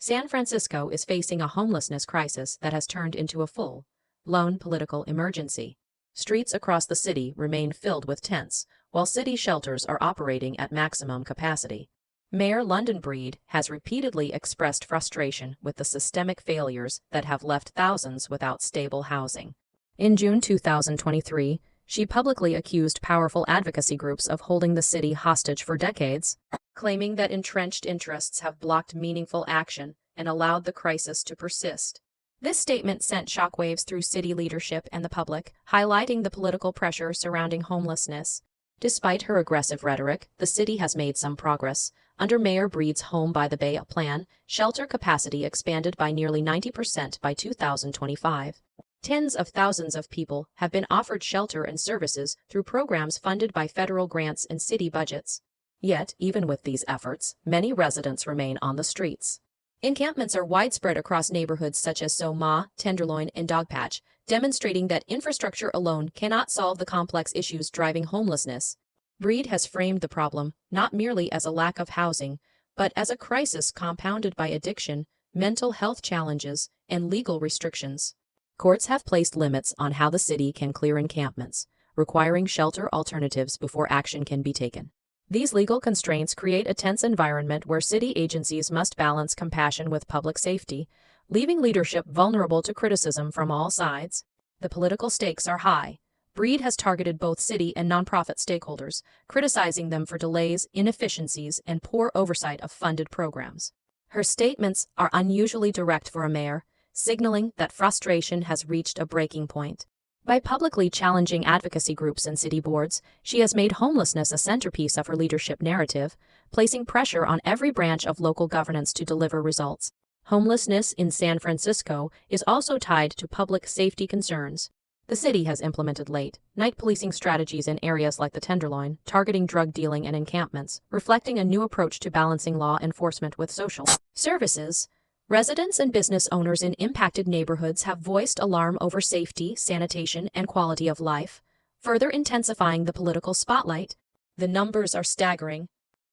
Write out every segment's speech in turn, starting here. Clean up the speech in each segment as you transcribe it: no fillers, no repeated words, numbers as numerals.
San Francisco is facing a homelessness crisis that has turned into a full-blown political emergency. Streets across the city remain filled with tents, while city shelters are operating at maximum capacity. Mayor London Breed has repeatedly expressed frustration with the systemic failures that have left thousands without stable housing. In June 2023, she publicly accused powerful advocacy groups of holding the city hostage for decades, claiming that entrenched interests have blocked meaningful action and allowed the crisis to persist. This statement sent shockwaves through city leadership and the public, highlighting the political pressure surrounding homelessness. Despite her aggressive rhetoric, the city has made some progress. Under Mayor Breed's Home by the Bay plan, shelter capacity expanded by nearly 90% by 2025. Tens of thousands of people have been offered shelter and services through programs funded by federal grants and city budgets. Yet, even with these efforts, many residents remain on the streets. Encampments are widespread across neighborhoods such as SoMa, Tenderloin, and Dogpatch, demonstrating that infrastructure alone cannot solve the complex issues driving homelessness. Breed has framed the problem not merely as a lack of housing, but as a crisis compounded by addiction, mental health challenges, and legal restrictions. Courts have placed limits on how the city can clear encampments, requiring shelter alternatives before action can be taken. These legal constraints create a tense environment where city agencies must balance compassion with public safety, leaving leadership vulnerable to criticism from all sides. The political stakes are high. Breed has targeted both city and nonprofit stakeholders, criticizing them for delays, inefficiencies, and poor oversight of funded programs. Her statements are unusually direct for a mayor, signaling that frustration has reached a breaking point. By publicly challenging advocacy groups and city boards, she has made homelessness a centerpiece of her leadership narrative, placing pressure on every branch of local governance to deliver results. Homelessness in San Francisco is also tied to public safety concerns. The city has implemented late-night policing strategies in areas like the Tenderloin, targeting drug dealing and encampments, reflecting a new approach to balancing law enforcement with social services. Residents and business owners in impacted neighborhoods have voiced alarm over safety, sanitation, and quality of life, further intensifying the political spotlight. The numbers are staggering.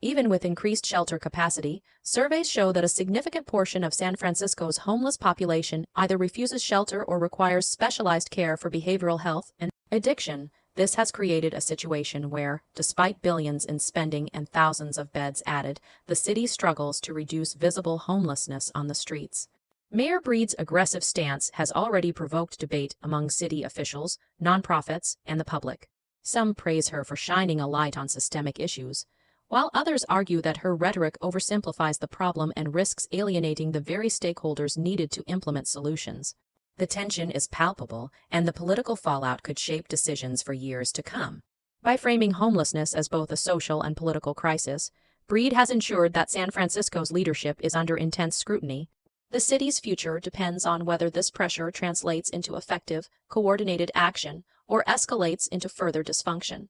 Even with increased shelter capacity, surveys show that a significant portion of San Francisco's homeless population either refuses shelter or requires specialized care for behavioral health and addiction. This has created a situation where, despite billions in spending and thousands of beds added, the city struggles to reduce visible homelessness on the streets. Mayor Breed's aggressive stance has already provoked debate among city officials, nonprofits, and the public. Some praise her for shining a light on systemic issues, while others argue that her rhetoric oversimplifies the problem and risks alienating the very stakeholders needed to implement solutions. The tension is palpable, and the political fallout could shape decisions for years to come. By framing homelessness as both a social and political crisis, Breed has ensured that San Francisco's leadership is under intense scrutiny. The city's future depends on whether this pressure translates into effective, coordinated action or escalates into further dysfunction.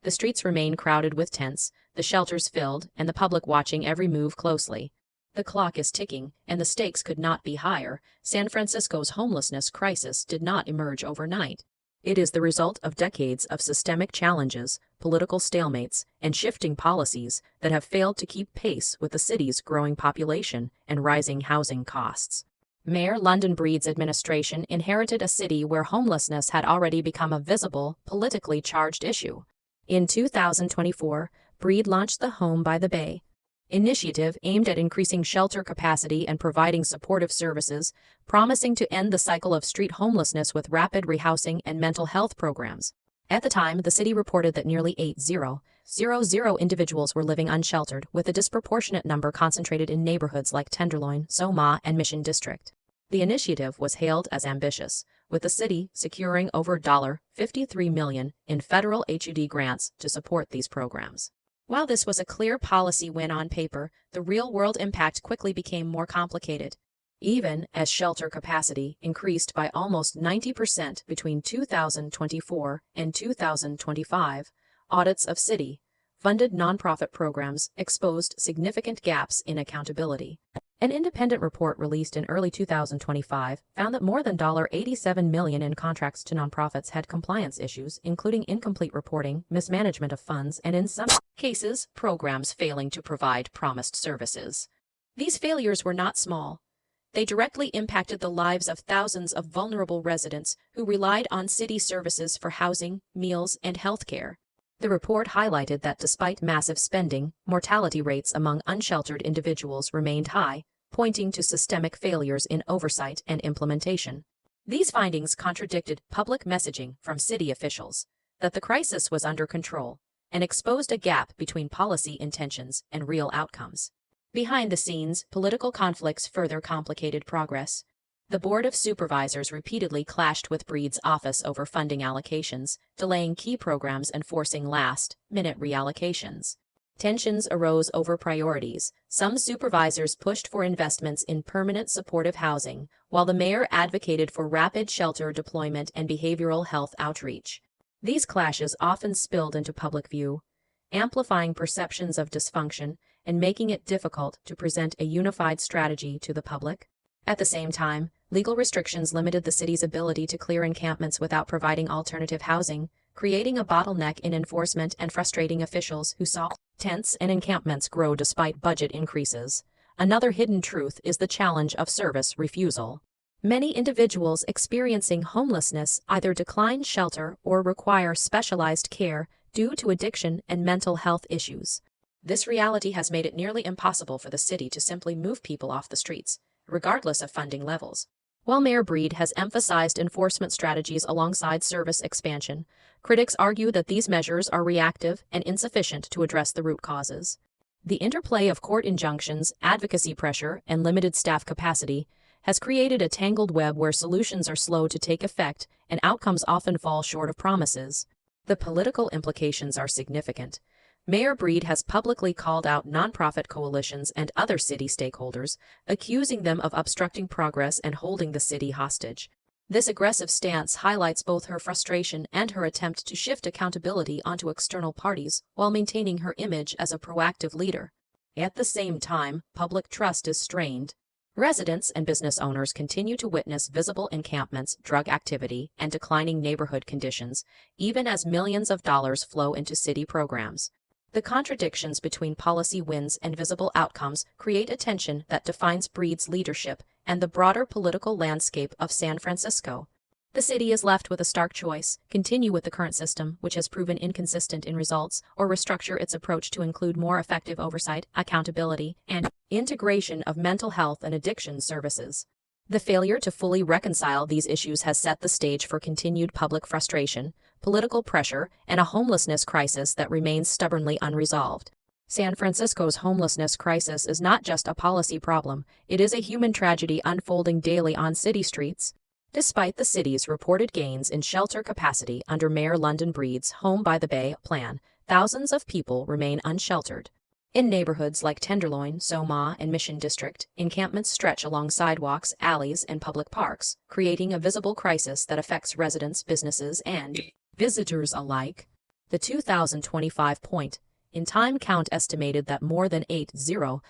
The streets remain crowded with tents, the shelters filled, and the public watching every move closely. The clock is ticking, and the stakes could not be higher. San Francisco's homelessness crisis did not emerge overnight. It is the result of decades of systemic challenges, political stalemates, and shifting policies that have failed to keep pace with the city's growing population and rising housing costs. Mayor London Breed's administration inherited a city where homelessness had already become a visible, politically charged issue. In 2024, Breed launched the Home by the Bay initiative aimed at increasing shelter capacity and providing supportive services, promising to end the cycle of street homelessness with rapid rehousing and mental health programs. At the time, the city reported that nearly 8,000 individuals were living unsheltered, with a disproportionate number concentrated in neighborhoods like Tenderloin, SoMa, and Mission District. The initiative was hailed as ambitious, with the city securing over $53 million in federal HUD grants to support these programs. While this was a clear policy win on paper, the real-world impact quickly became more complicated. Even as shelter capacity increased by almost 90% between 2024 and 2025, audits of city-funded nonprofit programs exposed significant gaps in accountability. An independent report released in early 2025 found that more than $87 million in contracts to nonprofits had compliance issues, including incomplete reporting, mismanagement of funds, and in some cases, programs failing to provide promised services. These failures were not small. They directly impacted the lives of thousands of vulnerable residents who relied on city services for housing, meals, and healthcare. The report highlighted that despite massive spending, mortality rates among unsheltered individuals remained high, pointing to systemic failures in oversight and implementation. These findings contradicted public messaging from city officials that the crisis was under control and exposed a gap between policy intentions and real outcomes. Behind the scenes, political conflicts further complicated progress. The Board of Supervisors repeatedly clashed with Breed's office over funding allocations, delaying key programs and forcing last-minute reallocations. Tensions arose over priorities. Some supervisors pushed for investments in permanent supportive housing, while the mayor advocated for rapid shelter deployment and behavioral health outreach. These clashes often spilled into public view, amplifying perceptions of dysfunction and making it difficult to present a unified strategy to the public. At the same time, legal restrictions limited the city's ability to clear encampments without providing alternative housing, creating a bottleneck in enforcement and frustrating officials who saw tents and encampments grow despite budget increases. Another hidden truth is the challenge of service refusal. Many individuals experiencing homelessness either decline shelter or require specialized care due to addiction and mental health issues. This reality has made it nearly impossible for the city to simply move people off the streets, regardless of funding levels. While Mayor Breed has emphasized enforcement strategies alongside service expansion, critics argue that these measures are reactive and insufficient to address the root causes. The interplay of court injunctions, advocacy pressure, and limited staff capacity has created a tangled web where solutions are slow to take effect and outcomes often fall short of promises. The political implications are significant. Mayor Breed has publicly called out nonprofit coalitions and other city stakeholders, accusing them of obstructing progress and holding the city hostage. This aggressive stance highlights both her frustration and her attempt to shift accountability onto external parties while maintaining her image as a proactive leader. At the same time, public trust is strained. Residents and business owners continue to witness visible encampments, drug activity, and declining neighborhood conditions, even as millions of dollars flow into city programs. The contradictions between policy wins and visible outcomes create a tension that defines Breed's leadership and the broader political landscape of San Francisco. The city is left with a stark choice: continue with the current system, which has proven inconsistent in results, or restructure its approach to include more effective oversight, accountability, and integration of mental health and addiction services. The failure to fully reconcile these issues has set the stage for continued public frustration, political pressure, and a homelessness crisis that remains stubbornly unresolved. San Francisco's homelessness crisis is not just a policy problem, it is a human tragedy unfolding daily on city streets. Despite the city's reported gains in shelter capacity under Mayor London Breed's Home by the Bay plan, thousands of people remain unsheltered. In neighborhoods like Tenderloin, SoMa, and Mission District, encampments stretch along sidewalks, alleys, and public parks, creating a visible crisis that affects residents, businesses, and visitors alike. The 2025 point in time count estimated that more than 8,000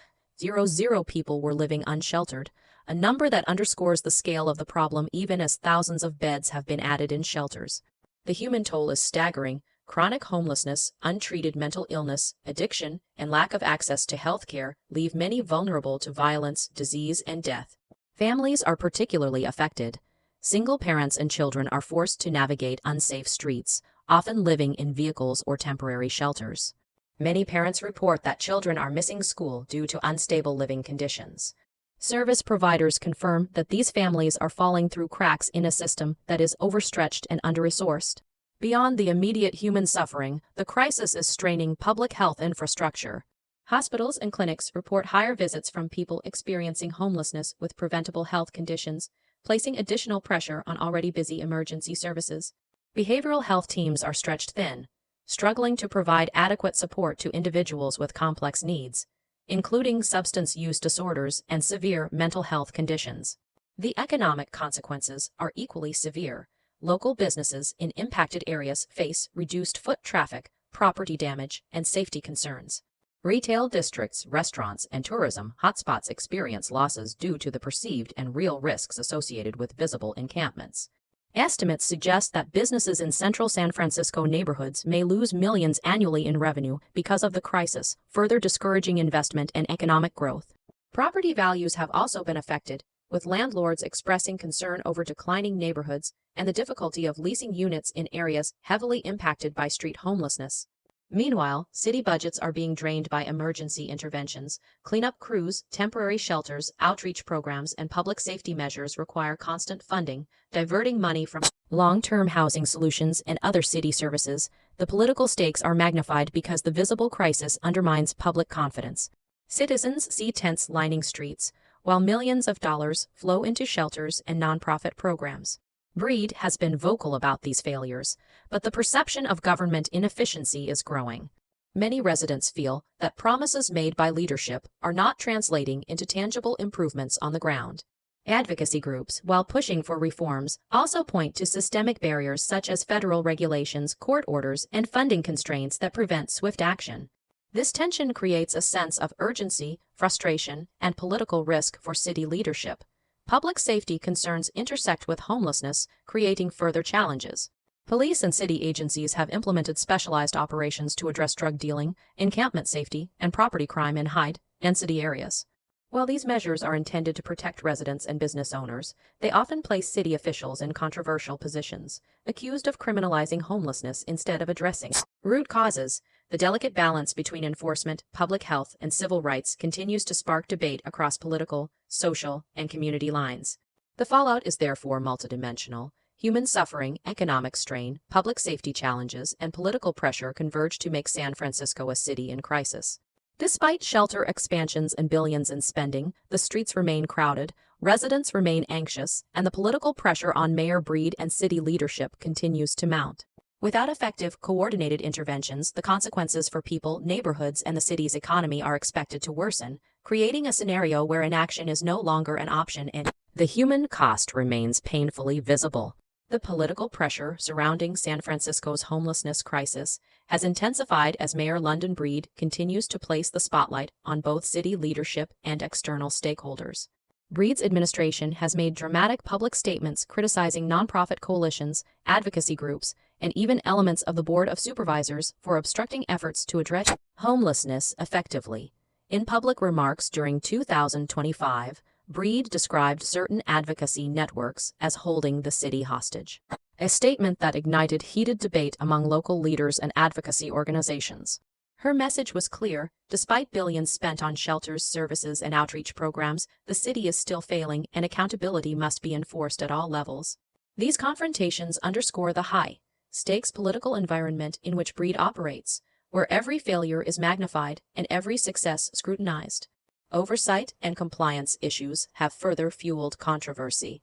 people were living unsheltered, a number that underscores the scale of the problem even as thousands of beds have been added in shelters. The human toll is staggering. Chronic homelessness, untreated mental illness, addiction, and lack of access to health care leave many vulnerable to violence, disease, and death. Families are particularly affected. Single parents and children are forced to navigate unsafe streets, often living in vehicles or temporary shelters. Many parents report that children are missing school due to unstable living conditions. Service providers confirm that these families are falling through cracks in a system that is overstretched and under-resourced. Beyond the immediate human suffering, the crisis is straining public health infrastructure. Hospitals and clinics report higher visits from people experiencing homelessness with preventable health conditions, placing additional pressure on already busy emergency services. Behavioral health teams are stretched thin, struggling to provide adequate support to individuals with complex needs, including substance use disorders and severe mental health conditions. The economic consequences are equally severe. Local businesses in impacted areas face reduced foot traffic, property damage, and safety concerns. Retail districts, restaurants, and tourism hotspots experience losses due to the perceived and real risks associated with visible encampments. Estimates suggest that businesses in central San Francisco neighborhoods may lose millions annually in revenue because of the crisis, further discouraging investment and economic growth. Property values have also been affected, with landlords expressing concern over declining neighborhoods and the difficulty of leasing units in areas heavily impacted by street homelessness. Meanwhile, city budgets are being drained by emergency interventions. Cleanup crews, temporary shelters, outreach programs, and public safety measures require constant funding, diverting money from long-term housing solutions and other city services. The political stakes are magnified because the visible crisis undermines public confidence. Citizens see tents lining streets, while millions of dollars flow into shelters and nonprofit programs. Breed has been vocal about these failures, but the perception of government inefficiency is growing. Many residents feel that promises made by leadership are not translating into tangible improvements on the ground. Advocacy groups, while pushing for reforms, also point to systemic barriers such as federal regulations, court orders, and funding constraints that prevent swift action. This tension creates a sense of urgency, frustration, and political risk for city leadership. Public safety concerns intersect with homelessness, creating further challenges. Police and city agencies have implemented specialized operations to address drug dealing, encampment safety, and property crime in high-density areas. While these measures are intended to protect residents and business owners, they often place city officials in controversial positions, accused of criminalizing homelessness instead of addressing root causes. The delicate balance between enforcement, public health, and civil rights continues to spark debate across political, social, and community lines. The fallout is therefore multidimensional. Human suffering, economic strain, public safety challenges, and political pressure converge to make San Francisco a city in crisis. Despite shelter expansions and billions in spending, the streets remain crowded, residents remain anxious, and the political pressure on Mayor Breed and city leadership continues to mount. Without effective, coordinated interventions, the consequences for people, neighborhoods, and the city's economy are expected to worsen, creating a scenario where inaction is no longer an option and the human cost remains painfully visible. The political pressure surrounding San Francisco's homelessness crisis has intensified as Mayor London Breed continues to place the spotlight on both city leadership and external stakeholders. Breed's administration has made dramatic public statements criticizing nonprofit coalitions, advocacy groups, and even elements of the Board of Supervisors for obstructing efforts to address homelessness effectively. In public remarks during 2025, Breed described certain advocacy networks as holding the city hostage, a statement that ignited heated debate among local leaders and advocacy organizations. Her message was clear: despite billions spent on shelters, services, and outreach programs, the city is still failing, and accountability must be enforced at all levels. These confrontations underscore the high-stakes political environment in which Breed operates, where every failure is magnified and every success scrutinized. Oversight and compliance issues have further fueled controversy.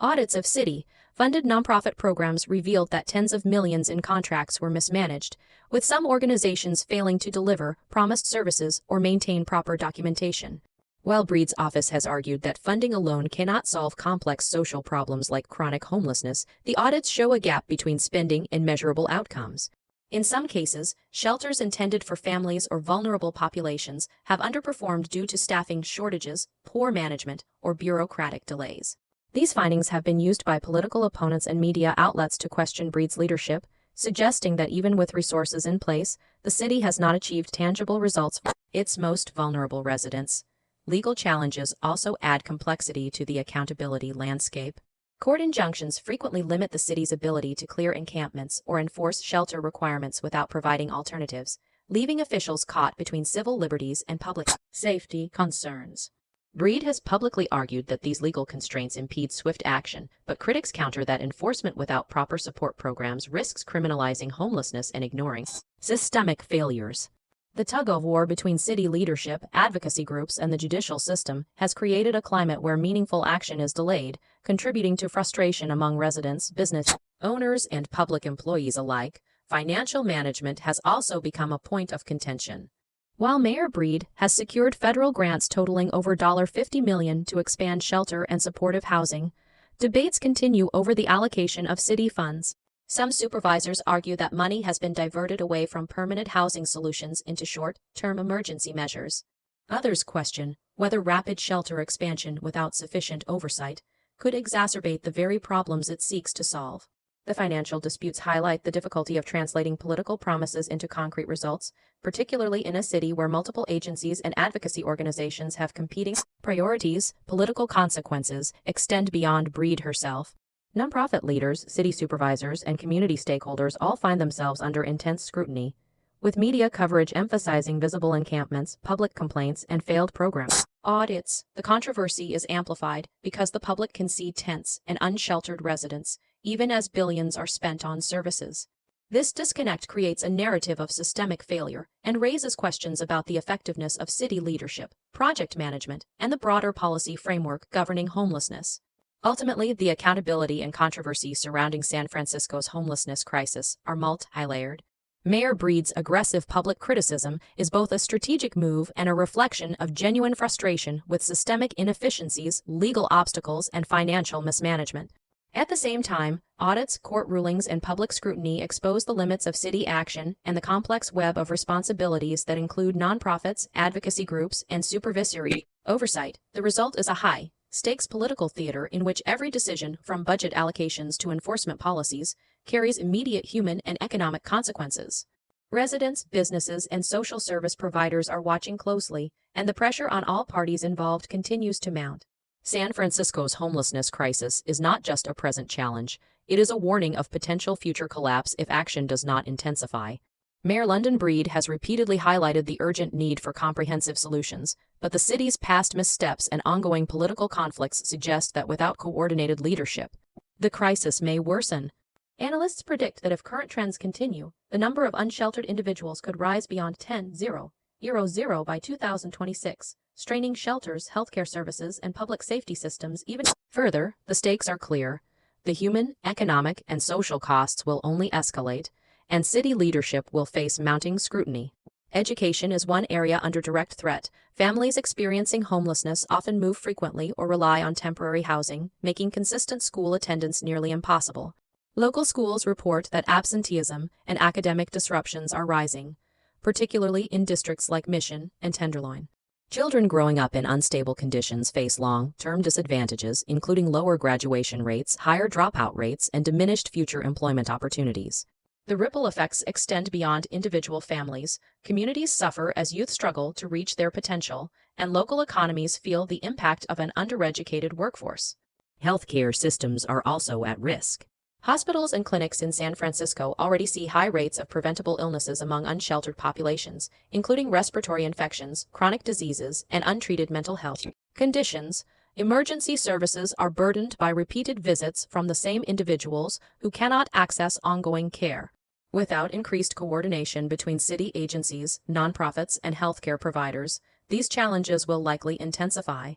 Audits of city-funded nonprofit programs revealed that tens of millions in contracts were mismanaged, with some organizations failing to deliver promised services or maintain proper documentation. While Breed's office has argued that funding alone cannot solve complex social problems like chronic homelessness, the audits show a gap between spending and measurable outcomes. In some cases, shelters intended for families or vulnerable populations have underperformed due to staffing shortages, poor management, or bureaucratic delays. These findings have been used by political opponents and media outlets to question Breed's leadership, suggesting that even with resources in place, the city has not achieved tangible results for its most vulnerable residents. Legal challenges also add complexity to the accountability landscape. Court injunctions frequently limit the city's ability to clear encampments or enforce shelter requirements without providing alternatives, leaving officials caught between civil liberties and public safety concerns. Breed has publicly argued that these legal constraints impede swift action, but critics counter that enforcement without proper support programs risks criminalizing homelessness and ignoring systemic failures. The tug-of-war between city leadership, advocacy groups, and the judicial system has created a climate where meaningful action is delayed, contributing to frustration among residents, business owners, and public employees alike. Financial management has also become a point of contention. While Mayor Breed has secured federal grants totaling over $50 million to expand shelter and supportive housing, debates continue over the allocation of city funds. Some supervisors argue that money has been diverted away from permanent housing solutions into short-term emergency measures. Others question whether rapid shelter expansion without sufficient oversight could exacerbate the very problems it seeks to solve. The financial disputes highlight the difficulty of translating political promises into concrete results, particularly in a city where multiple agencies and advocacy organizations have competing priorities. Political consequences extend beyond Breed herself. Nonprofit leaders, city supervisors, and community stakeholders all find themselves under intense scrutiny, with media coverage emphasizing visible encampments, public complaints, and failed programs. Audits. The controversy is amplified because the public can see tents and unsheltered residents, even as billions are spent on services. This disconnect creates a narrative of systemic failure and raises questions about the effectiveness of city leadership, project management, and the broader policy framework governing homelessness. Ultimately, the accountability and controversy surrounding San Francisco's homelessness crisis are multi-layered. Mayor Breed's aggressive public criticism is both a strategic move and a reflection of genuine frustration with systemic inefficiencies, legal obstacles, and financial mismanagement. At the same time, audits, court rulings, and public scrutiny expose the limits of city action and the complex web of responsibilities that include nonprofits, advocacy groups, and supervisory oversight. The result is a high-stakes political theater in which every decision, from budget allocations to enforcement policies, carries immediate human and economic consequences. Residents, businesses, and social service providers are watching closely, and the pressure on all parties involved continues to mount. San Francisco's homelessness crisis is not just a present challenge, it is a warning of potential future collapse if action does not intensify. Mayor London Breed has repeatedly highlighted the urgent need for comprehensive solutions, but the city's past missteps and ongoing political conflicts suggest that without coordinated leadership, the crisis may worsen. Analysts predict that if current trends continue, the number of unsheltered individuals could rise beyond 10,000 by 2026, straining shelters, healthcare services, and public safety systems even further. The stakes are clear. The human, economic, and social costs will only escalate, and city leadership will face mounting scrutiny. Education is one area under direct threat. Families experiencing homelessness often move frequently or rely on temporary housing, making consistent school attendance nearly impossible. Local schools report that absenteeism and academic disruptions are rising, particularly in districts like Mission and Tenderloin. Children growing up in unstable conditions face long-term disadvantages, including lower graduation rates, higher dropout rates, and diminished future employment opportunities. The ripple effects extend beyond individual families. Communities suffer as youth struggle to reach their potential, and local economies feel the impact of an undereducated workforce. Healthcare systems are also at risk. Hospitals and clinics in San Francisco already see high rates of preventable illnesses among unsheltered populations, including respiratory infections, chronic diseases, and untreated mental health conditions. Emergency services are burdened by repeated visits from the same individuals who cannot access ongoing care. Without increased coordination between city agencies, nonprofits, and healthcare providers, these challenges will likely intensify.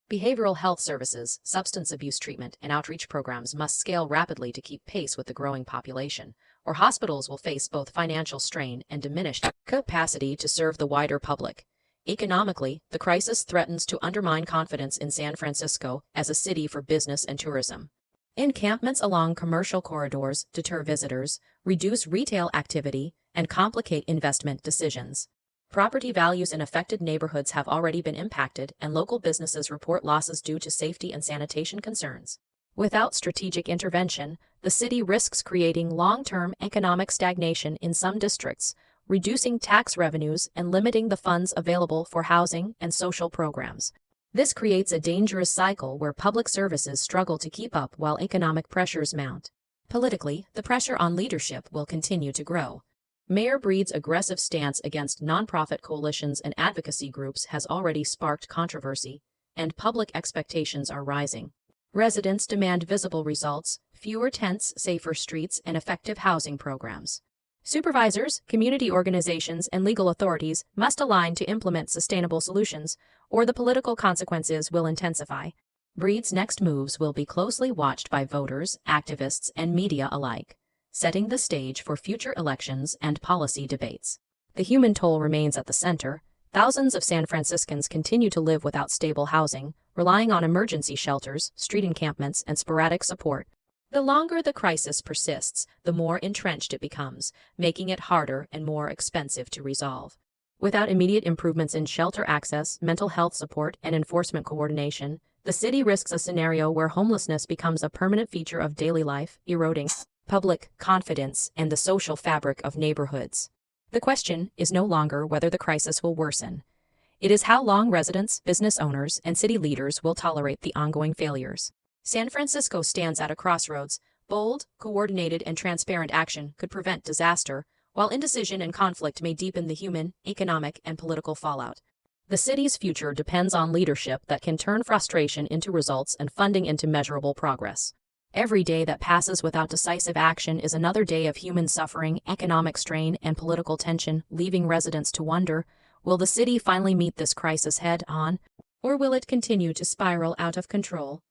Behavioral health services, substance abuse treatment, and outreach programs must scale rapidly to keep pace with the growing population, or hospitals will face both financial strain and diminished capacity to serve the wider public. Economically, the crisis threatens to undermine confidence in San Francisco as a city for business and tourism. Encampments along commercial corridors deter visitors, reduce retail activity, and complicate investment decisions. Property values in affected neighborhoods have already been impacted, and local businesses report losses due to safety and sanitation concerns. Without strategic intervention, the city risks creating long-term economic stagnation in some districts, reducing tax revenues and limiting the funds available for housing and social programs. This creates a dangerous cycle where public services struggle to keep up while economic pressures mount. Politically, the pressure on leadership will continue to grow. Mayor Breed's aggressive stance against nonprofit coalitions and advocacy groups has already sparked controversy, and public expectations are rising. Residents demand visible results, fewer tents, safer streets, and effective housing programs. Supervisors, community organizations, and legal authorities must align to implement sustainable solutions, or the political consequences will intensify. Breed's next moves will be closely watched by voters, activists, and media alike, setting the stage for future elections and policy debates. The human toll remains at the center. Thousands of San Franciscans continue to live without stable housing, relying on emergency shelters, street encampments, and sporadic support. The longer the crisis persists, the more entrenched it becomes, making it harder and more expensive to resolve. Without immediate improvements in shelter access, mental health support, and enforcement coordination, the city risks a scenario where homelessness becomes a permanent feature of daily life, eroding public confidence, and the social fabric of neighborhoods. The question is no longer whether the crisis will worsen. It is how long residents, business owners, and city leaders will tolerate the ongoing failures. San Francisco stands at a crossroads. Bold, coordinated, and transparent action could prevent disaster, while indecision and conflict may deepen the human, economic, and political fallout. The city's future depends on leadership that can turn frustration into results and funding into measurable progress. Every day that passes without decisive action is another day of human suffering, economic strain, and political tension, leaving residents to wonder, will the city finally meet this crisis head-on, or will it continue to spiral out of control?